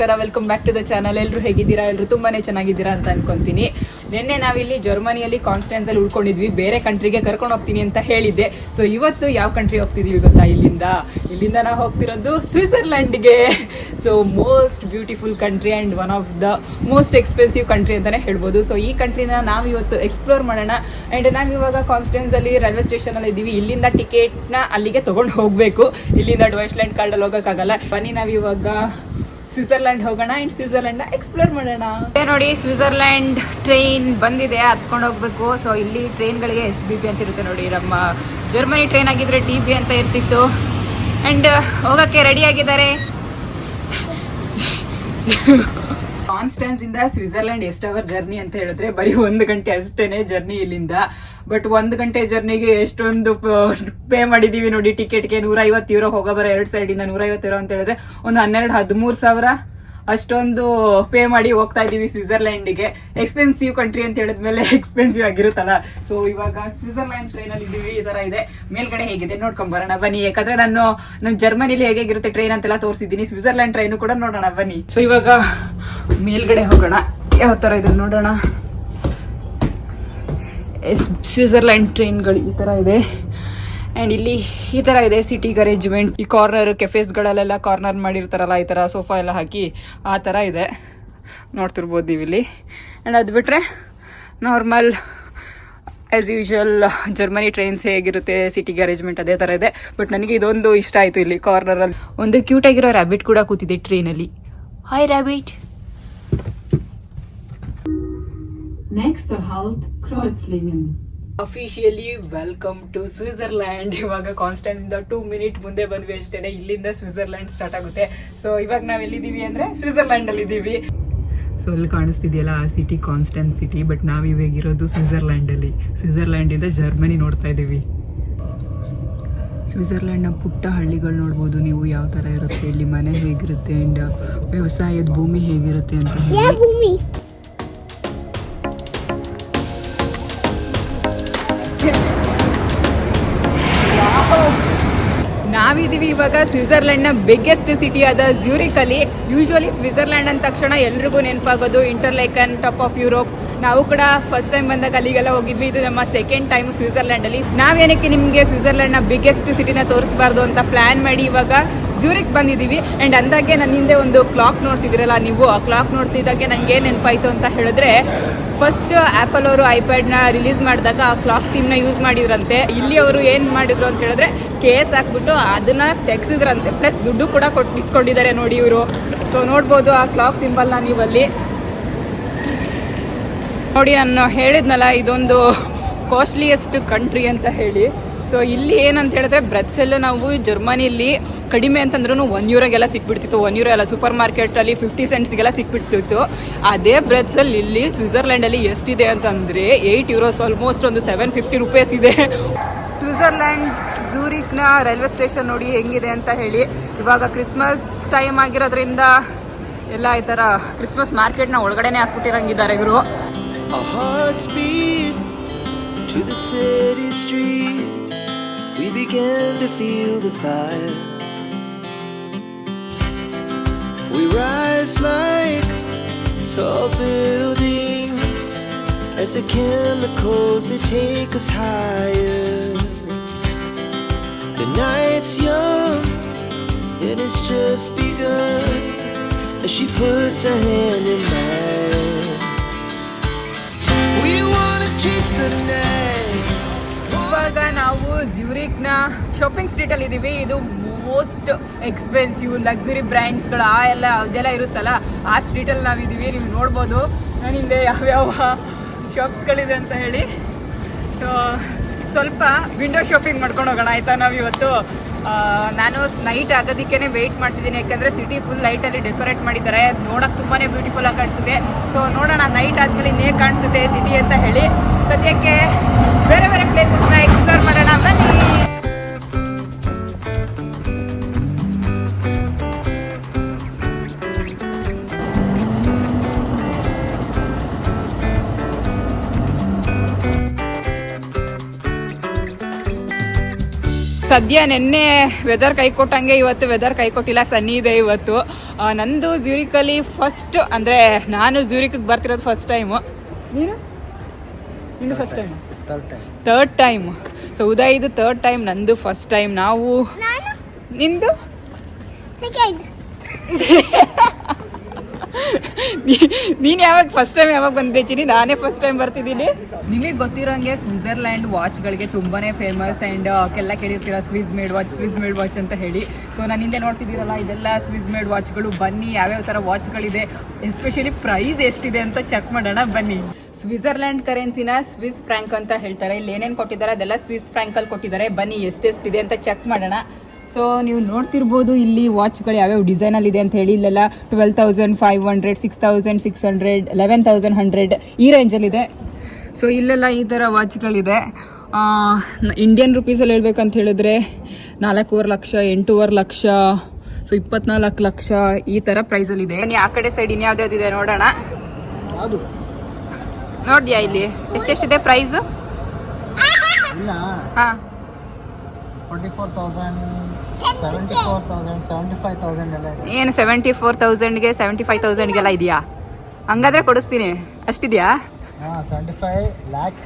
ನಮಸ್ಕಾರ, welcome back to the channel. ಎಲ್ಲರೂ ಹೇಗಿದ್ದೀರಾ? ಎಲ್ಲರೂ ತುಂಬಾನೇ ಚೆನ್ನಾಗಿದ್ದೀರಾ ಅಂತ ಅನ್ಕೊಂತೀನಿ. ನಿನ್ನೆ ನಾವಿಲ್ಲಿ ಜರ್ಮನಿಯಲ್ಲಿ ಕಾನ್ಸ್ಟೆನ್ಸ್ ಅಲ್ಲಿ ಉಳ್ಕೊಂಡಿದ್ವಿ, ಬೇರೆ ಕಂಟ್ರಿಗೆ ಕರ್ಕೊಂಡು ಹೋಗ್ತೀನಿ ಅಂತ ಹೇಳಿದ್ದೆ. ಸೊ ಇವತ್ತು ಯಾವ ಕಂಟ್ರಿ ಹೋಗ್ತಿದೀವಿ ಗೊತ್ತಾ? ಇಲ್ಲಿಂದ ನಾವು ಹೋಗ್ತಿರೋದು ಸ್ವಿಟ್ಜರ್ಲ್ಯಾಂಡ್ಗೆ. So most beautiful country and one of the most expensive country ಅಂತಾನೆ ಹೇಳ್ಬೋದು. ಸೊ ಈ ಕಂಟ್ರಿನ ನಾವು ಇವತ್ತು ಎಕ್ಸ್ಪ್ಲೋರ್ ಮಾಡೋಣ. ಅಂಡ್ ನಾವು ಇವಾಗ ಕಾನ್ಸ್ಟೆನ್ಸ್ ಅಲ್ಲಿ ರೈಲ್ವೆ ಸ್ಟೇಷನ್ ಅಲ್ಲಿ ಇದ್ದೀವಿ. ಇಲ್ಲಿಂದ ಟಿಕೆಟ್ ನ ಅಲ್ಲಿಗೆ ತಗೊಂಡು ಹೋಗ್ಬೇಕು. ಇಲ್ಲಿಂದ ಡ್ವೈಸ್ಲ್ಯಾಂಡ್ ಕಾರ್ಡ್ ಅಲ್ಲಿ ಹೋಗಕ್ಕಾಗಲ್ಲ. ಬನ್ನಿ ನಾವು ಇವಾಗ ಸ್ವಿಟ್ಜರ್ಲ್ಯಾಂಡ್ ಹೋಗೋಣ ಅಂಡ್ ಸ್ವಿಟ್ಜರ್ಲ್ಯಾಂಡ್ ನ ಎಕ್ಸ್ಪ್ಲೋರ್ ಮಾಡೋಣ. ನೋಡಿ, ಸ್ವಿಟ್ಜರ್ಲ್ಯಾಂಡ್ ಟ್ರೈನ್ ಬಂದಿದೆ, ಹತ್ಕೊಂಡು ಹೋಗ್ಬೇಕು. ಸೊ ಇಲ್ಲಿ ಟ್ರೈನ್ಗಳಿಗೆ SBB ಅಂತ ಇರುತ್ತೆ ನೋಡಿ. ನಮ್ಮ ಜರ್ಮನಿ ಟ್ರೈನ್ ಆಗಿದ್ರೆ TB ಅಂತ ಇರ್ತಿತ್ತು. ಅಂಡ್ ಹೋಗಕ್ಕೆ ರೆಡಿ ಆಗಿದ್ದಾರೆ. ಕಾನ್ಸ್ಟೆನ್ಸ್ ಇಂದ ಸ್ವಿಟ್ಜರ್ಲ್ಯಾಂಡ್ ಎಷ್ಟು ಅವರ್ ಜರ್ನಿ ಅಂತ ಹೇಳಿದ್ರೆ ಬರೀ 1 ಗಂಟೆ ಅಷ್ಟೇನೆ ಜರ್ನಿ ಇಲ್ಲಿಂದ. ಬಟ್ 1 ಗಂಟೆ ಜರ್ನಿಗೆ ಎಷ್ಟೊಂದು ಪೇ ಮಾಡಿದೀವಿ ನೋಡಿ. ಟಿಕೆಟ್ಗೆ €150 ಹೋಗೋಬರ 2 ಸೈಡ್ ಇಂದ €150 ಅಂತ ಹೇಳಿದ್ರೆ ಒಂದು 12-13 ಸಾವಿರ ಅಷ್ಟೊಂದು ಪೇ ಮಾಡಿ ಹೋಗ್ತಾ ಇದೀವಿ ಸ್ವಿಟ್ಜರ್ಲ್ಯಾಂಡ್ಗೆ. ಎಕ್ಸ್ಪೆನ್ಸಿವ್ ಕಂಟ್ರಿ ಅಂತ ಹೇಳಿದ್ಮೇಲೆ ಎಕ್ಸ್ಪೆನ್ಸಿವ್ ಆಗಿರುತ್ತಲ್ಲ. ಸೊ ಇವಾಗ ಸ್ವಿಟ್ಜರ್ಲ್ಯಾಂಡ್ ಟ್ರೈನ್ ಅಲ್ಲಿ ಇದ್ದೀವಿ. ಈ ತರ ಇದೆ. ಮೇಲ್ಗಡೆ ಹೇಗಿದೆ ನೋಡ್ಕೊಂಡ್ ಬರೋಣ ಬನ್ನಿ. ಯಾಕಂದ್ರೆ ನಾನು ಜರ್ಮನಿಲಿ ಹೇಗಿರುತ್ತೆ ಟ್ರೈನ್ ಅಂತೆಲ್ಲ ತೋರಿಸಿದ್ದೀನಿ. ಸ್ವಿಟ್ಜರ್ಲ್ಯಾಂಡ್ ಟ್ರೈನ್ ಕೂಡ ನೋಡೋಣ ಬನ್ನಿ. ಸೊ ಇವಾಗ ಮೇಲ್ಗಡೆ ಹೋಗೋಣ, ಯಾವ ತರ ಇದೆ ನೋಡೋಣ. ಸ್ವಿಟ್ಜರ್ಲ್ಯಾಂಡ್ ಟ್ರೈನ್ಗಳು ಈ ತರ ಇದೆ. ಅಂಡ್ ಇಲ್ಲಿ ಈ ತರ ಇದೆ ಸಿಟಿಗ್ ಅರೇಂಜ್ಮೆಂಟ್. ಈ ಕಾರ್ನರ್ ಕೆಫೇಸ್ಗಳಲ್ಲೆಲ್ಲ ಕಾರ್ನರ್ ಮಾಡಿರ್ತಾರಲ್ಲ, ಈ ತರ ಸೋಫಾ ಎಲ್ಲ ಹಾಕಿ ಆ ತರ ಇದೆ, ನೋಡ್ತಿರ್ಬೋದು ನೀವು ಇಲ್ಲಿ. ಅಂಡ್ ಅದು ಬಿಟ್ರೆ normal as usual Germany trains ಹೇಗಿರುತ್ತೆ ಸಿಟಿಗೆ ಅರೇಂಜ್ಮೆಂಟ್ ಅದೇ ತರ ಇದೆ. ಬಟ್ ನನಗೆ ಇದೊಂದು ಇಷ್ಟ ಆಯ್ತು. ಇಲ್ಲಿ ಕಾರ್ನರ್ ಅಲ್ಲಿ ಒಂದು ಕ್ಯೂಟ್ ಆಗಿರೋ ರ್ಯಾಬಿಟ್ ಕೂಡ ಕೂತಿದೆ ಟ್ರೈನಲ್ಲಿ. Hi rabbit. Next halt Kreuzlingen. Officially welcome to Switzerland. ಇವಾಗ ಕಾನ್ಸ್ಟೆನ್ಸ್ ಇಂದ 2 ಮಿನಿಟ್ ಮುಂದೆ ಬಂದ್ವಿ ಅಷ್ಟೇನೆ. ಇಲ್ಲಿಂದ ಸ್ವಿಟ್ಜರ್ಲ್ಯಾಂಡ್ ಸ್ಟಾರ್ಟ್ ಆಗುತ್ತೆ. ಸೊ ಇವಾಗ ನಾವ್ ಎಲ್ಲಿದ್ದೀವಿ ಅಂದ್ರೆ ಸ್ವಿಟ್ಜರ್ಲ್ಯಾಂಡ್ ಅಲ್ಲಿ ಇದ್ದೀವಿ. ಸೊ ಅಲ್ಲಿ ಕಾಣಿಸ್ತಿದೆಯಲ್ಲ ಆ ಸಿಟಿ ಕಾನ್ಸ್ಟೆನ್ಸ್ ಸಿಟಿ. ಬಟ್ ನಾವ್ ಇವಾಗಿರೋದು ಸ್ವಿಟ್ಜರ್ಲ್ಯಾಂಡ್ ಅಲ್ಲಿ. ಸ್ವಿಟ್ಜರ್ಲ್ಯಾಂಡ್ ಇಂದ ಜರ್ಮನಿ ನೋಡ್ತಾ ಇದೀವಿ. ಸ್ವಿಟ್ಜರ್ಲ್ಯಾಂಡ್ ನ ಪುಟ್ಟ ಹಳ್ಳಿಗಳು ನೋಡ್ಬೋದು ನೀವು, ಯಾವ ತರ ಇರುತ್ತೆ ಇಲ್ಲಿ, ಮನೆ ಹೇಗಿರುತ್ತೆ ಅಂಡ್ ವ್ಯವಸಾಯದ ಭೂಮಿ ಹೇಗಿರುತ್ತೆ ಅಂತ ಹೇಳಿ. ನಾವಿದೀವಿ ಇವಾಗ ಸ್ವಿಟ್ಜರ್ಲ್ಯಾಂಡ್ ನ ಬಿಗ್ಗೆಸ್ಟ್ ಸಿಟಿ ಆದ ಜ್ಯೂರಿಕ್ ಅಲ್ಲಿ. ಯೂಶುವಲಿ ಸ್ವಿಟ್ಜರ್ಲ್ಯಾಂಡ್ ಅಂದ ತಕ್ಷಣ ಎಲ್ರಿಗೂ ನೆನಪಾಗೋದು ಇಂಟರ್ಲೇಕನ್, ಟಾಪ್ ಆಫ್ ಯುರೋಪ್. ನಾವು ಕೂಡ ಫಸ್ಟ್ ಟೈಮ್ ಬಂದಾಗ ಅಲ್ಲಿಗೆಲ್ಲ ಹೋಗಿದ್ವಿ. ಇದು ನಮ್ಮ ಸೆಕೆಂಡ್ ಟೈಮ್ ಸ್ವಿಟ್ಜರ್ಲ್ಯಾಂಡ್ ಅಲ್ಲಿ. ನಾವೇನಕ್ಕೆ ನಿಮ್ಗೆ ಸ್ವಿಟ್ಜರ್ಲ್ಯಾಂಡ್ ನ ಬಿಗ್ಗೆಸ್ಟ್ ಸಿಟಿನ ತೋರಿಸಬಾರ್ದು ಅಂತ ಪ್ಲಾನ್ ಮಾಡಿ ಇವಾಗ ಜ್ಯೂರಿಕ್ ಬಂದಿದ್ದೀವಿ. ಅಂಡ್ ಅಂದಾಗೆ ನನ್ನ ಹಿಂದೆ ಒಂದು ಕ್ಲಾಕ್ ನೋಡ್ತಿದ್ದೀರಲ್ಲ ನೀವು, ಆ ಕ್ಲಾಕ್ ನೋಡ್ತಿದ್ದಾಗೆ ನಂಗೆ ಏನು ನೆನಪಾಯ್ತು ಅಂತ ಹೇಳಿದ್ರೆ, ಫಸ್ಟ್ ಆಪಲ್ ಅವರು ಐಪ್ಯಾಡ್ನ ರಿಲೀಸ್ ಮಾಡಿದಾಗ ಆ ಕ್ಲಾಕ್ ಥೀಮ್ನ ಯೂಸ್ ಮಾಡಿದ್ರಂತೆ. ಇಲ್ಲಿ ಅವರು ಏನು ಮಾಡಿದ್ರು ಅಂತ ಹೇಳಿದ್ರೆ ಕೇಸ್ ಹಾಕ್ಬಿಟ್ಟು ಅದನ್ನ ತೆಗ್ಸಿದ್ರಂತೆ. ಪ್ಲಸ್ ದುಡ್ಡು ಕೂಡ ಇಸ್ಕೊಂಡಿದ್ದಾರೆ ನೋಡಿ ಇವರು. ಸೊ ನೋಡ್ಬೋದು ಆ ಕ್ಲಾಕ್ ಸಿಂಬಲ್ನ ನೀವಲ್ಲಿ ನೋಡಿ. ನಾನು ಹೇಳಿದ್ನಲ್ಲ ಇದೊಂದು ಕಾಸ್ಟ್ಲಿಯೆಸ್ಟ್ ಕಂಟ್ರಿ ಅಂತ ಹೇಳಿ. ಸೊ ಇಲ್ಲಿ ಏನಂತ ಹೇಳಿದ್ರೆ ಬ್ರೆಡ್ಸೆಲ್ಲ ನಾವು ಜರ್ಮನಿಲಿ ಕಡಿಮೆ ಅಂತಂದ್ರೂ €1 ಸಿಕ್ಬಿಡ್ತಿತ್ತು. €1 ಅಲ್ಲ, ಸೂಪರ್ ಮಾರ್ಕೆಟಲ್ಲಿ 50 ಸೆಂಟ್ಸ್ಗೆಲ್ಲ ಸಿಕ್ಬಿಡ್ತಿತ್ತು. ಅದೇ ಬ್ರೆಡ್ಸಲ್ಲಿ ಇಲ್ಲಿ ಸ್ವಿಟ್ಜರ್ಲ್ಯಾಂಡಲ್ಲಿ ಎಷ್ಟಿದೆ ಅಂತಂದರೆ €8, ಆಲ್ಮೋಸ್ಟ್ ಒಂದು ₹750 ಇದೆ. ಸ್ವಿಟ್ಜರ್ಲ್ಯಾಂಡ್ ಝೂರಿಕ್ನ ರೈಲ್ವೆ ಸ್ಟೇಷನ್ ನೋಡಿ ಹೆಂಗಿದೆ ಅಂತ ಹೇಳಿ. ಇವಾಗ ಕ್ರಿಸ್ಮಸ್ ಟೈಮ್ ಆಗಿರೋದ್ರಿಂದ ಎಲ್ಲ ಈ ಥರ ಕ್ರಿಸ್ಮಸ್ ಮಾರ್ಕೆಟ್ನ ಒಳಗಡೆನೆ ಹಾಕ್ಬಿಟ್ಟಿರಂಗಿದ್ದಾರೆ ಇವರು. To the city streets, we began to feel the fire. We rise like tall buildings as the chemicals they take us higher. The night's young and it's just begun as she puts her hand in mine. We wanna chase the night. ಇವಾಗ ನಾವು ಜ್ಯೂರಿಕ್ನ shopping street ಅಲ್ಲಿ ಇದೀವಿ. ಇದು most expensive luxury ಬ್ರ್ಯಾಂಡ್ಸ್ಗಳು ಅದೆಲ್ಲ ಇರುತ್ತಲ್ಲ, ಆ ಸ್ಟ್ರೀಟಲ್ಲಿ ನಾವಿದ್ದೀವಿ. ನೀವು ನೋಡ್ಬೋದು ನನ್ನ ಹಿಂದೆ ಯಾವ್ಯಾವ ಶಾಪ್ಸ್ಗಳಿದೆ ಅಂತ ಹೇಳಿ. ಸೊ ಸ್ವಲ್ಪ ವಿಂಡೋ ಶಾಪಿಂಗ್ ಮಾಡ್ಕೊಂಡು ಹೋಗೋಣ ಆಯಿತಾ. ನಾವಿವತ್ತು ನಾನು ನೈಟ್ ಆಗೋದಕ್ಕೇ ವೆಯ್ಟ್ ಮಾಡ್ತಿದ್ದೀನಿ. ಯಾಕಂದರೆ ಸಿಟಿ ಫುಲ್ ಲೈಟಲ್ಲಿ ಡೆಕೋರೇಟ್ ಮಾಡಿದ್ದಾರೆ. ನೋಡೋಕೆ ತುಂಬಾ ಬ್ಯೂಟಿಫುಲ್ ಆಗಿ ಕಾಣಿಸುತ್ತೆ. ಸೊ ನೋಡೋಣ ನೈಟ್ ಆದಮೇಲೆ ಇನ್ನೇ ಕಾಣಿಸುತ್ತೆ ಸಿಟಿ ಅಂತ ಹೇಳಿ. ಸದ್ಯಕ್ಕೆ ಬೇರೆ ಬೇರೆ ಪ್ಲೇಸಸ್ನ ಎಕ್ಸ್ಪ್ಲೋರ್ ಮಾಡೋಣ ಬನ್ನಿ. ಸದ್ಯ ನಿನ್ನೆ ವೆದರ್ ಕೈ ಕೊಟ್ಟಂಗೆ ಇವತ್ತು ವೆದರ್ ಕೈ ಕೊಟ್ಟಿಲ್ಲ, ಸನ್ನಿ ಇದೆ ಇವತ್ತು. ನಂದು ಜ್ಯೂರಿಕಲ್ಲಿ ಫಸ್ಟ್, ಅಂದರೆ ನಾನು ಜ್ಯೂರಿಕ್ಗೆ ಬರ್ತಿರೋದು ಫಸ್ಟ್ ಟೈಮು. ನೀನು ನಿಂದು first time? Third time. So Uday ಇದು ಥರ್ಡ್ ಟೈಮ್, ನಂದು ಫಸ್ಟ್ ಟೈಮ್. ನಾವು ನಿಂದು ನೀನು ಯಾವಾಗ ಫಸ್ಟ್ ಟೈಮ್ ಯಾವಾಗ ಬಂದಿದ್ದೆ ಚಿನಿ? ನಾನೇ ಫಸ್ಟ್ ಟೈಮ್ ಬರ್ತಿದ್ದೀನಿ. ನಿಮಗೆ ಗೊತ್ತಿರೋಂಗೆ ಸ್ವಿಟ್ಜರ್ಲ್ಯಾಂಡ್ ವಾಚ್ಗಳಿಗೆ ತುಂಬಾನೇ ಫೇಮಸ್. ಆ್ಯಂಡ್ ಕೆಲ್ಲ ಕೇಳಿರ್ತೀರ ಸ್ವಿಸ್ ಮೇಡ್ ವಾಚ್ ಅಂತ ಹೇಳಿ. ಸೊ ನಾನು ಹಿಂದೆ ನೋಡ್ತಿದ್ದೀರಲ್ಲ, ಇದೆಲ್ಲ ಸ್ವಿಸ್ ಮೇಡ್ ವಾಚ್ಗಳು. ಬನ್ನಿ ಯಾವ್ಯಾವ ಥರ ವಾಚ್ಗಳಿದೆ, ಎಸ್ಪೆಷಲಿ ಪ್ರೈಸ್ ಎಷ್ಟಿದೆ ಅಂತ ಚೆಕ್ ಮಾಡೋಣ ಬನ್ನಿ. ಸ್ವಿಟ್ಜರ್ಲ್ಯಾಂಡ್ ಕರೆನ್ಸಿನ ಸ್ವಿಸ್ ಫ್ರಾಂಕ್ ಅಂತ ಹೇಳ್ತಾರೆ. ಇಲ್ಲಿ ಏನೇನು ಕೊಟ್ಟಿದ್ದಾರೆ ಅದೆಲ್ಲ ಸ್ವಿಸ್ ಫ್ರಾಂಕಲ್ಲಿ ಕೊಟ್ಟಿದ್ದಾರೆ. ಬನ್ನಿ ಎಷ್ಟೆಷ್ಟಿದೆ ಅಂತ ಚೆಕ್ ಮಾಡೋಣ. ಸೊ ನೀವು ನೋಡ್ತಿರ್ಬೋದು ಇಲ್ಲಿ ವಾಚ್ಗಳು ಯಾವ್ಯಾವ ಡಿಸೈನಲ್ಲಿ ಇದೆ ಅಂತ ಹೇಳಿ. ಇಲ್ಲೆಲ್ಲ 12,500, 6,600, 11,100 ಈ ರೇಂಜಲ್ಲಿದೆ. ಸೊ ಇಲ್ಲೆಲ್ಲ ಈ ಥರ ವಾಚ್ಗಳಿದೆ. ಇಂಡಿಯನ್ ರುಪೀಸಲ್ಲಿ ಹೇಳ್ಬೇಕಂತ ಹೇಳಿದ್ರೆ 4.25 ಲಕ್ಷ, 8.25 ಲಕ್ಷ, ಸೊ 24 ಲಕ್ಷ ಈ ಥರ ಪ್ರೈಸಲ್ಲಿದೆ. ಆ ಕಡೆ ಸೈಡ್ ಇನ್ಯಾವ್ದ್ಯಾವ್ದಿದೆ ನೋಡೋಣ. ನೋಡಿದ್ಯಾ ಇಲ್ಲಿ ಎಷ್ಟೆಷ್ಟಿದೆ ಪ್ರೈಸು? ಹಾಂ, 74,000 ಎಲ್ಲ ಇದೆ. ಏನು 74,000ಗೆ 75,000ಗೆಲ್ಲ ಇದೆಯಾ? ಹಂಗಾದ್ರೆ ಕೊಡಿಸ್ತೀನಿ. ಅಷ್ಟಿದೆಯಾ? 75 lakh.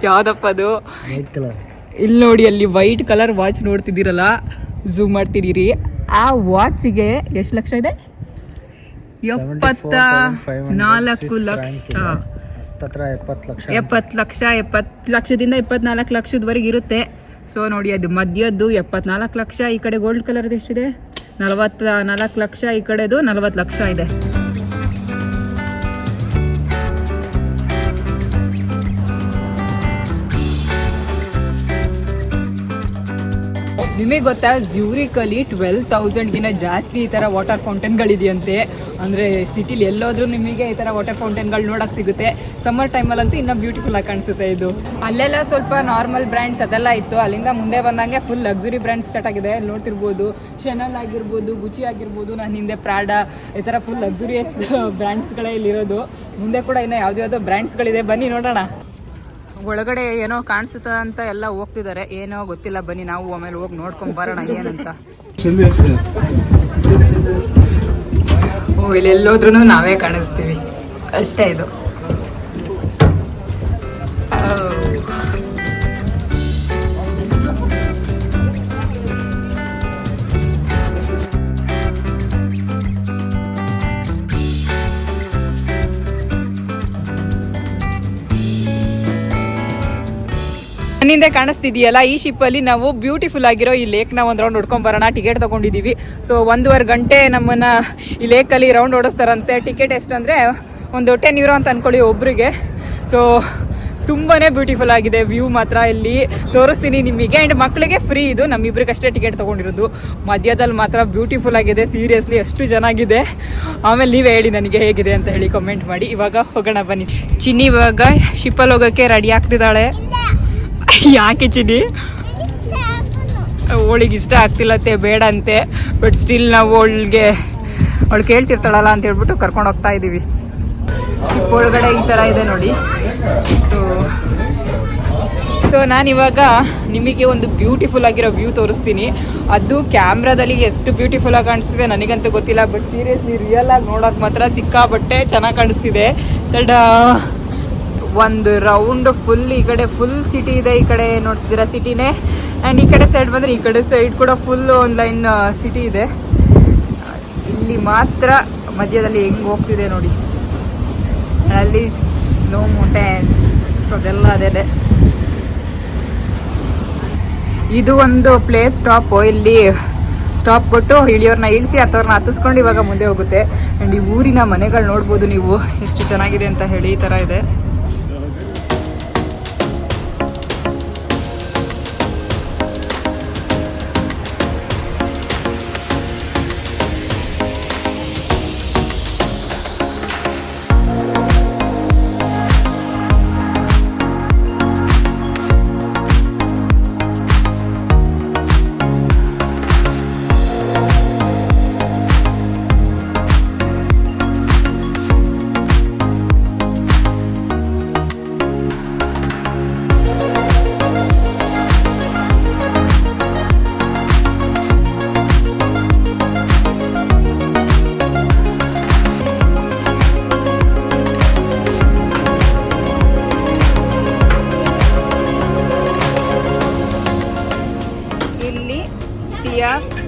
ಯಾವ್ದಪ್ಪ ಅದು? White colour. ಇಲ್ಲಿ ನೋಡಿ, ಅಲ್ಲಿ ವೈಟ್ ಕಲರ್ ವಾಚ್ ನೋಡ್ತಿದ್ದೀರಲ್ಲ, ಝೂಮ್ ಮಾಡ್ತಿದ್ದೀರಿ. ಆ ವಾಚ್ಗೆ ಎಷ್ಟು ಲಕ್ಷ ಇದೆ? 74 ಲಕ್ಷ. 70 ಲಕ್ಷ, 70 ಲಕ್ಷದಿಂದ 24 ಲಕ್ಷದವರೆಗೆ ಇರುತ್ತೆ. ಸೊ ನೋಡಿ, ಅದು ಮಧ್ಯದ್ದು 74 ಲಕ್ಷ. ಈ ಕಡೆ ಗೋಲ್ಡ್ ಕಲರ್ದು ಎಷ್ಟಿದೆ? 44 ಲಕ್ಷ. ಈ ಕಡೆದು 40 ಲಕ್ಷ ಇದೆ. ನಿಮಗೆ ಗೊತ್ತಾ, ಜ್ಯೂರಿಕಲ್ಲಿ 12,000ಗಿಂತ ಜಾಸ್ತಿ ಈ ಥರ ವಾಟರ್ ಫೌಂಟೇನ್ಗಳಿದೆಯಂತೆ. ಅಂದರೆ ಸಿಟಿಲಿ ಎಲ್ಲೋದ್ರೂ ನಿಮಗೆ ಈ ಥರ ವಾಟರ್ ಫೌಂಟೇನ್ಗಳು ನೋಡೋಕೆ ಸಿಗುತ್ತೆ. ಸಮ್ಮರ್ ಟೈಮಲ್ಲಂತೂ ಇನ್ನೂ ಬ್ಯೂಟಿಫುಲ್ ಆಗಿ ಕಾಣಿಸುತ್ತೆ ಇದು. ಅಲ್ಲೆಲ್ಲ ಸ್ವಲ್ಪ ನಾರ್ಮಲ್ ಬ್ರ್ಯಾಂಡ್ಸ್ ಅದೆಲ್ಲ ಇತ್ತು. ಅಲ್ಲಿಂದ ಮುಂದೆ ಬಂದಂಗೆ ಫುಲ್ ಲಕ್ಸುರಿ ಬ್ರ್ಯಾಂಡ್ಸ್ ಸ್ಟಾರ್ಟ್ ಆಗಿದೆ. ಅಲ್ಲಿ ನೋಡ್ತಿರ್ಬೋದು, ಶೆನಲ್ ಆಗಿರ್ಬೋದು, ಗುಚಿ ಆಗಿರ್ಬೋದು, ನಾನು ಹಿಂದೆ ಪ್ರಾಡಾ, ಈ ಥರ ಫುಲ್ ಲಕ್ಸುರಿಯಸ್ ಬ್ರ್ಯಾಂಡ್ಸ್ಗಳೇ ಇಲ್ಲಿರೋದು. ಮುಂದೆ ಕೂಡ ಇನ್ನೂ ಯಾವುದ್ಯಾವುದೋ ಬ್ರ್ಯಾಂಡ್ಸ್ಗಳಿದೆ. ಬನ್ನಿ ನೋಡೋಣ. ಒಳಗಡೆ ಏನೋ ಕಾಣಿಸುತ್ತ ಅಂತ ಎಲ್ಲ ಹೋಗ್ತಿದ್ದಾರೆ, ಏನೋ ಗೊತ್ತಿಲ್ಲ. ಬನ್ನಿ ನಾವು ಆಮೇಲೆ ಹೋಗಿ ನೋಡ್ಕೊಂಡ್ ಬರೋಣ ಏನಂತ. ಇಲ್ಲಿ ಎಲ್ಲೋದ್ರೂ ನಾವೇ ಕಾಣಿಸ್ತೀವಿ ಅಷ್ಟೇ. ಇದು ನನ್ನಿಂದ ಕಾಣಿಸ್ತಿದೆಯಲ್ಲ, ಈ ಶಿಪ್ಪಲ್ಲಿ ನಾವು ಬ್ಯೂಟಿಫುಲ್ ಆಗಿರೋ ಈ ಲೇಕ್ನ ಒಂದು ರೌಂಡ್ ಹೊಡ್ಕೊಂಡ್ ಬರೋಣ. ಟಿಕೆಟ್ ತೊಗೊಂಡಿದ್ದೀವಿ. ಸೊ 1.5 ಗಂಟೆ ನಮ್ಮನ್ನು ಈ ಲೇಕಲ್ಲಿ ರೌಂಡ್ ಓಡಿಸ್ತಾರಂತೆ. ಟಿಕೆಟ್ ಎಷ್ಟಂದರೆ ಒಂದು 10 euro ಅಂತ ಅಂದ್ಕೊಳ್ಳಿ ಒಬ್ರಿಗೆ. ಸೊ ತುಂಬಾ ಬ್ಯೂಟಿಫುಲ್ ಆಗಿದೆ ವ್ಯೂ ಮಾತ್ರ. ಇಲ್ಲಿ ತೋರಿಸ್ತೀನಿ ನಿಮಗೆ. ಆ್ಯಂಡ್ ಮಕ್ಕಳಿಗೆ ಫ್ರೀ ಇದು. ನಮ್ಮಿಬ್ರಿಗಷ್ಟೇ ಟಿಕೆಟ್ ತೊಗೊಂಡಿರೋದು. ಮಧ್ಯದಲ್ಲಿ ಮಾತ್ರ ಬ್ಯೂಟಿಫುಲ್ ಆಗಿದೆ, ಸೀರಿಯಸ್ಲಿ ಅಷ್ಟು ಚೆನ್ನಾಗಿದೆ. ಆಮೇಲೆ ನೀವೇ ಹೇಳಿ ನನಗೆ ಹೇಗಿದೆ ಅಂತ ಹೇಳಿ ಕಮೆಂಟ್ ಮಾಡಿ. ಇವಾಗ ಹೋಗೋಣ ಬನ್ನಿ. ಚಿನ್ನಿ ಇವಾಗ ಶಿಪ್ಪಲ್ಲಿ ಹೋಗೋಕ್ಕೆ ರೆಡಿ ಆಗ್ತಿದ್ದಾಳೆ. ಯಾಕೆ ಚಿನ್ನಿ? ಅವಳಿಗೆ ಇಷ್ಟ ಆಗ್ತಿಲ್ಲತ್ತೆ, ಬೇಡ ಅಂತೆ. ಬಟ್ ಸ್ಟಿಲ್ ನಾವು ಅವಳು ಕೇಳ್ತಿರ್ತಾಳಲ್ಲ ಅಂತ ಹೇಳ್ಬಿಟ್ಟು ಕರ್ಕೊಂಡು ಹೋಗ್ತಾ ಇದ್ದೀವಿ. ಶಿಪ್ ಒಳಗಡೆ ಈ ಥರ ಇದೆ ನೋಡಿ. ಸೊ ನಾನಿವಾಗ ನಿಮಗೆ ಒಂದು ಬ್ಯೂಟಿಫುಲ್ ಆಗಿರೋ ವ್ಯೂ ತೋರಿಸ್ತೀನಿ. ಅದು ಕ್ಯಾಮ್ರಾದಲ್ಲಿ ಎಷ್ಟು ಬ್ಯೂಟಿಫುಲ್ ಆಗಿ ಕಾಣಿಸ್ತಿದೆ ನನಗಂತೂ ಗೊತ್ತಿಲ್ಲ. ಬಟ್ ಸೀರಿಯಸ್ಲಿ ರಿಯಲ್ ಆಗಿ ನೋಡೋಕೆ ಮಾತ್ರ ಸಿಕ್ಕಾಬಟ್ಟೆ ಚೆನ್ನಾಗಿ ಕಾಣಿಸ್ತಿದೆ. ಒಂದು ರೌಂಡ್ ಫುಲ್ ಈ ಕಡೆ ಫುಲ್ ಸಿಟಿ ಇದೆ. ಈ ಕಡೆ ನೋಡ್ತಿದ್ದೀರಾ ಸಿಟಿನೇ. ಆ್ಯಂಡ್ ಈ ಕಡೆ ಸೈಡ್ ಬಂದರೆ ಈ ಕಡೆ ಸೈಡ್ ಕೂಡ ಫುಲ್ ಒಂದು ಲೈನ್ ಸಿಟಿ ಇದೆ. ಇಲ್ಲಿ ಮಾತ್ರ ಮಧ್ಯದಲ್ಲಿ ಹೆಂಗೆ ಹೋಗ್ತಿದೆ ನೋಡಿ. ಅಲ್ಲಿ ಸ್ನೋ ಮೌಂಟೇನ್ಸ್ ಅದೆಲ್ಲ ಅದೇ. ಇದು ಒಂದು ಪ್ಲೇಸ್ ಸ್ಟಾಪ್. ಇಲ್ಲಿ ಸ್ಟಾಪ್ ಕೊಟ್ಟು ಇಳಿಯೋರ್ನ ಇಳಿಸಿ ಅಥವ್ರನ್ನ ಹತ್ತಿಸ್ಕೊಂಡು ಇವಾಗ ಮುಂದೆ ಹೋಗುತ್ತೆ. ಆ್ಯಂಡ್ ಈ ಊರಿನ ಮನೆಗಳು ನೋಡ್ಬೋದು ನೀವು ಎಷ್ಟು ಚೆನ್ನಾಗಿದೆ ಅಂತ ಹೇಳಿ. ಈ ಥರ ಇದೆ.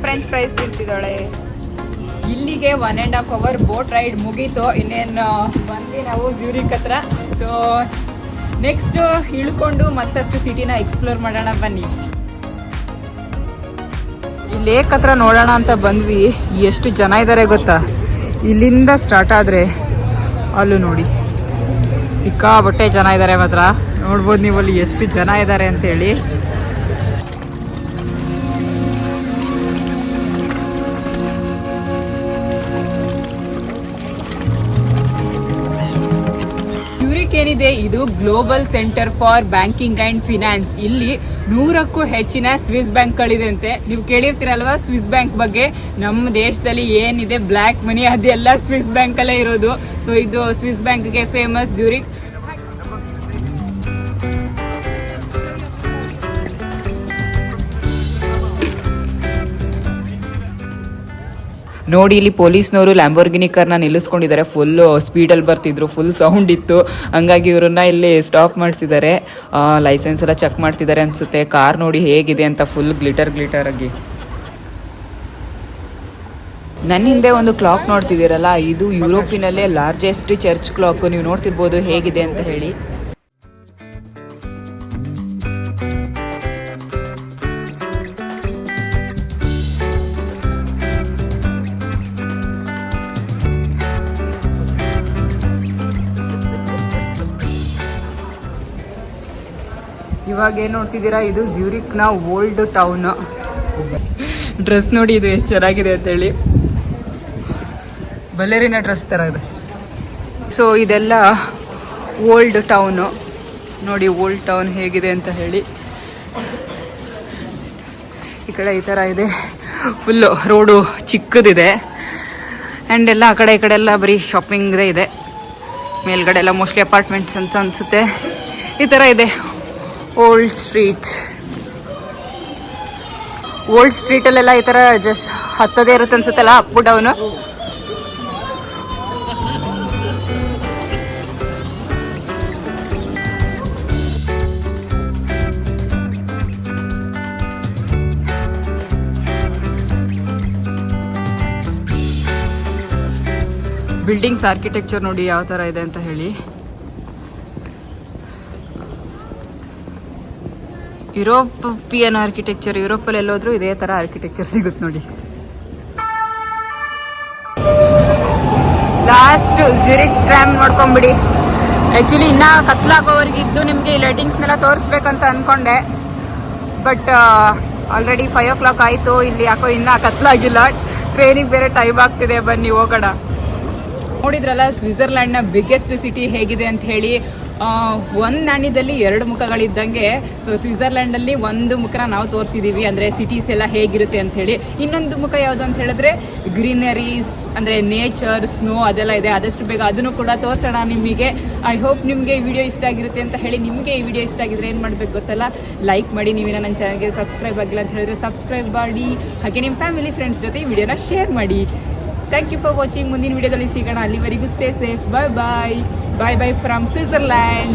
ಫ್ರೆಂಚ್ ಫ್ರೈಸ್ ತಿಂತಿದ್ದಾಳೆ. ಇಲ್ಲಿಗೆ 1.5 hour ಬೋಟ್ ರೈಡ್ ಮುಗೀತು. ಇನ್ನೇನು ಬಂದ್ವಿ ನಾವು ಜ್ಯೂರಿಕ್ ಹತ್ರ. ಸೊ ನೆಕ್ಸ್ಟ್ ಇಳ್ಕೊಂಡು ಮತ್ತಷ್ಟು ಸಿಟಿನ ಎಕ್ಸ್ಪ್ಲೋರ್ ಮಾಡೋಣ ಬನ್ನಿ. ಈ ಲೇಕ್ ಹತ್ರ ನೋಡೋಣ ಅಂತ ಬಂದ್ವಿ. ಎಷ್ಟು ಜನ ಇದ್ದಾರೆ ಗೊತ್ತಾ, ಇಲ್ಲಿಂದ ಸ್ಟಾರ್ಟ್ ಆದರೆ ಅಲ್ಲೂ ನೋಡಿ ಸಿಕ್ಕಾಬಟ್ಟೆ ಜನ ಇದ್ದಾರೆ. ಮಾತ್ರ ನೋಡ್ಬೋದು ನೀವು ಅಲ್ಲಿ ಎಷ್ಟು ಜನ ಇದ್ದಾರೆ ಅಂತೇಳಿ. ಏನಿದೆ ಇದು global centre for banking and finance. ಇಲ್ಲಿ 100ಕ್ಕೂ ಹೆಚ್ಚಿನ ಸ್ವಿಸ್ ಬ್ಯಾಂಕ್ಗಳಿದೆ ಅಂತೆ. ನೀವು ಕೇಳಿರ್ತೀರಲ್ವಾ ಸ್ವಿಸ್ ಬ್ಯಾಂಕ್ ಬಗ್ಗೆ. ನಮ್ಮ ದೇಶದಲ್ಲಿ ಏನಿದೆ ಬ್ಲ್ಯಾಕ್ ಮನಿ ಅದೆಲ್ಲ ಸ್ವಿಸ್ ಬ್ಯಾಂಕ್ ಅಲ್ಲೇ ಇರೋದು. ಸೊ ಇದು ಸ್ವಿಸ್ ಬ್ಯಾಂಕ್ಗೆ ಫೇಮಸ್ ಜ್ಯೂರಿಕ್. ನೋಡಿ ಇಲ್ಲಿ ಪೊಲೀಸ್ನವರು ಲ್ಯಾಂಬೋರ್ಗಿನಿ ಕಾರ್ನ ನಿಲ್ಲಿಸ್ಕೊಂಡಿದ್ದಾರೆ. ಫುಲ್ ಸ್ಪೀಡಲ್ಲಿ ಬರ್ತಿದ್ರು, ಫುಲ್ ಸೌಂಡ್ ಇತ್ತು. ಹಂಗಾಗಿ ಇವರನ್ನ ಇಲ್ಲಿ ಸ್ಟಾಪ್ ಮಾಡಿಸಿದ್ದಾರೆ. ಲೈಸೆನ್ಸ್ ಎಲ್ಲ ಚೆಕ್ ಮಾಡ್ತಿದ್ದಾರೆ ಅನ್ಸುತ್ತೆ. ಕಾರ್ ನೋಡಿ ಹೇಗಿದೆ ಅಂತ, ಫುಲ್ ಗ್ಲಿಟರ್ ಆಗಿ. ನನ್ನ ಹಿಂದೆ ಒಂದು ಕ್ಲಾಕ್ ನೋಡ್ತಿದ್ದೀರಲ್ಲ, ಇದು ಯುರೋಪಿನಲ್ಲೇ ಲಾರ್ಜೆಸ್ಟ್ ಚರ್ಚ್ ಕ್ಲಾಕ್. ನೀವು ನೋಡ್ತಿರ್ಬೋದು ಹೇಗಿದೆ ಅಂತ ಹೇಳಿ. ಇವಾಗ ಏನು ನೋಡ್ತಿದ್ದೀರಾ, ಇದು ಜ್ಯೂರಿಕ್ನ ಓಲ್ಡ್ ಟೌನ್. ಡ್ರೆಸ್ ನೋಡಿ ಇದು ಎಷ್ಟು ಚೆನ್ನಾಗಿದೆ ಅಂತೇಳಿ, ಬಲ್ಲೇರಿನ ಡ್ರೆಸ್ ಥರ ಇದೆ. ಸೊ ಇದೆಲ್ಲ ಓಲ್ಡ್ ಟೌನು. ನೋಡಿ ಓಲ್ಡ್ ಟೌನ್ ಹೇಗಿದೆ ಅಂತ ಹೇಳಿ. ಈ ಕಡೆ ಈ ಥರ ಇದೆ, ಫುಲ್ಲು ರೋಡು ಚಿಕ್ಕದಿದೆ. ಆ್ಯಂಡ್ ಎಲ್ಲ ಆ ಕಡೆ ಈ ಕಡೆ ಎಲ್ಲ ಬರೀ ಶಾಪಿಂಗ್ ಇದೆ. ಮೇಲ್ಗಡೆ ಎಲ್ಲ ಮೋಸ್ಟ್ಲಿ ಅಪಾರ್ಟ್ಮೆಂಟ್ಸ್ ಅಂತ ಅನಿಸುತ್ತೆ. ಈ ಥರ ಇದೆ ಓಲ್ಡ್ ಸ್ಟ್ರೀಟಲ್ಲೆಲ್ಲ ಈ ಥರ ಜಸ್ಟ್ ಹತ್ತದೇ ಇರುತ್ತೆ ಅನ್ಸುತ್ತಲ್ಲ, ಅಪ್ ಡೌನು. ಬಿಲ್ಡಿಂಗ್ಸ್ ಆರ್ಕಿಟೆಕ್ಚರ್ ನೋಡಿ ಯಾವ ಥರ ಇದೆ ಅಂತ ಹೇಳಿ. European architecture. ಯುರೋಪಲ್ಲಿ ಎಲ್ಲೋದ್ರೂ ಇದೇ ಥರ ಆರ್ಕಿಟೆಕ್ಚರ್ ಸಿಗುತ್ತೆ ನೋಡಿ. ಲಾಸ್ಟ್ ಜ್ಯೂರಿಕ್ ಟ್ರಾಮ್ ನೋಡ್ಕೊಂಬಿಡಿ. ಆ್ಯಕ್ಚುಲಿ ಇನ್ನೂ ಕತ್ಲಾಗೋವರೆಗಿದ್ದು ನಿಮಗೆ ಈ ಲೈಟಿಂಗ್ಸ್ನೆಲ್ಲ ತೋರಿಸ್ಬೇಕಂತ ಅಂದ್ಕೊಂಡೆ. ಬಟ್ ಆಲ್ರೆಡಿ 5 o'clock ಆಯಿತು. ಇಲ್ಲಿ ಯಾಕೋ ಇನ್ನೂ ಕತ್ಲಾಗಿಲ್ಲ. ಟ್ರೈನಿಗೆ ಬೇರೆ ಟೈಮ್ ಆಗ್ತಿದೆ. ಬನ್ನಿ ಹೋಗೋಣ. ನೋಡಿದ್ರಲ್ಲ ಸ್ವಿಟ್ಜರ್ಲ್ಯಾಂಡ್ನ ಬಿಗ್ಗೆಸ್ಟ್ ಸಿಟಿ ಹೇಗಿದೆ ಅಂತ ಹೇಳಿ. ಒಂದು ನಾಣ್ಯದಲ್ಲಿ 2 ಮುಖಗಳಿದ್ದಂಗೆ. ಸೊ ಸ್ವಿಟ್ಜರ್ಲ್ಯಾಂಡಲ್ಲಿ ಒಂದು ಮುಖನ ನಾವು ತೋರಿಸಿದ್ದೀವಿ, ಅಂದರೆ ಸಿಟೀಸ್ ಎಲ್ಲ ಹೇಗಿರುತ್ತೆ ಅಂತ ಹೇಳಿ. ಇನ್ನೊಂದು ಮುಖ ಯಾವುದು ಅಂತ ಹೇಳಿದ್ರೆ ಗ್ರೀನರೀಸ್, ಅಂದರೆ ನೇಚರ್, ಸ್ನೋ ಅದೆಲ್ಲ ಇದೆ. ಆದಷ್ಟು ಬೇಗ ಅದನ್ನು ಕೂಡ ತೋರಿಸೋಣ ನಿಮಗೆ. ಐ ಹೋಪ್ ನಿಮಗೆ ಈ ವಿಡಿಯೋ ಇಷ್ಟ ಆಗಿರುತ್ತೆ ಅಂತ ಹೇಳಿ. ನಿಮಗೆ ಈ ವಿಡಿಯೋ ಇಷ್ಟ ಆಗಿದ್ರೆ ಏನು ಮಾಡಬೇಕು ಗೊತ್ತಲ್ಲ, ಲೈಕ್ ಮಾಡಿ. ನೀವೇನ ನನ್ನ ಚಾನಲ್ಗೆ ಸಬ್ಸ್ಕ್ರೈಬ್ ಆಗಿಲ್ಲ ಅಂತ ಹೇಳಿದ್ರೆ ಸಬ್ಸ್ಕ್ರೈಬ್ ಮಾಡಿ. ಹಾಗೆ ನಿಮ್ಮ ಫ್ಯಾಮಿಲಿ ಫ್ರೆಂಡ್ಸ್ ಜೊತೆ ಈ ವಿಡಿಯೋನ ಶೇರ್ ಮಾಡಿ. Thank you for watching. ಮುಂದಿನ ವಿಡಿಯೋದಲ್ಲಿ ಸಿಗೋಣ. ಅಲ್ಲಿವರೆಗೂ stay safe. Bye bye. Bye bye from Switzerland.